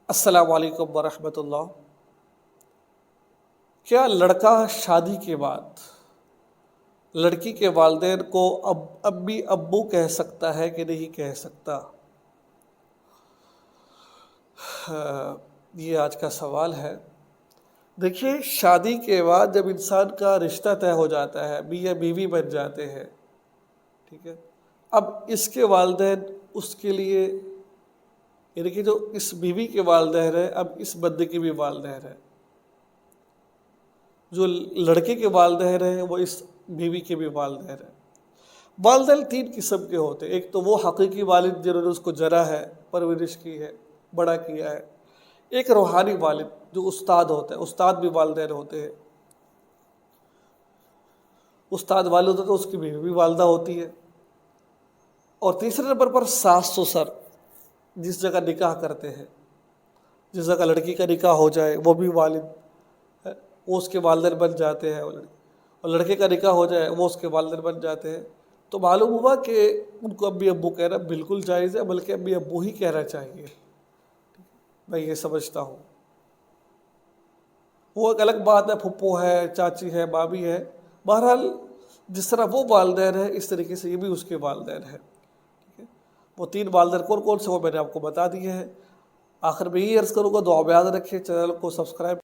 السلام علیکم ورحمۃ اللہ۔ کیا لڑکا شادی کے بعد لڑکی کے والدین کو امی ابو کہہ سکتا ہے کہ نہیں کہہ سکتا؟ یہ آج کا سوال ہے۔ دیکھیے، شادی کے بعد جب انسان کا رشتہ طے ہو جاتا ہے، میاں بیوی بن جاتے ہیں، ٹھیک ہے، اب اس کے والدین اس کے لیے، یعنی کہ جو اس بیوی کے والدین ہیں، اب اس بندے کے بھی والدین ہیں، جو لڑکے کے والدین ہیں وہ اس بیوی کے بھی والدین ہیں۔ والدین تین قسم کے ہوتے ہیں۔ ایک تو وہ حقیقی والد جنہوں نے اس کو جنا ہے، پرورش کی ہے، بڑا کیا ہے۔ ایک روحانی والد جو استاد ہوتا ہے، استاد بھی والدین ہوتے ہیں۔ استاد والد ہوتا ہے تو اس کی بیوی بھی والدہ ہوتی ہے۔ اور تیسرے نمبر پر ساس سسر، جس جگہ نکاح کرتے ہیں، جس جگہ لڑکی کا نکاح ہو جائے، وہ بھی والد ہے، وہ اس کے والدین بن جاتے ہیں، اور لڑکے کا نکاح ہو جائے وہ اس کے والدین بن جاتے ہیں۔ تو معلوم ہوا کہ ان کو امی ابو کہنا بالکل جائز ہے، بلکہ امی ابو ہی کہنا چاہیے، میں یہ سمجھتا ہوں۔ وہ ایک الگ بات ہے، پھپھو ہے، چاچی ہے، مامی ہے، بہرحال جس طرح وہ والدین ہیں اس طریقے سے یہ بھی اس کے والدین ہیں، ٹھیک ہے۔ وہ تین والدین کون کون سے وہ میں نے آپ کو بتا دیے ہیں۔ آخر میں یہ عرض کروں گا، دعا میں یاد رکھیں، چینل کو سبسکرائب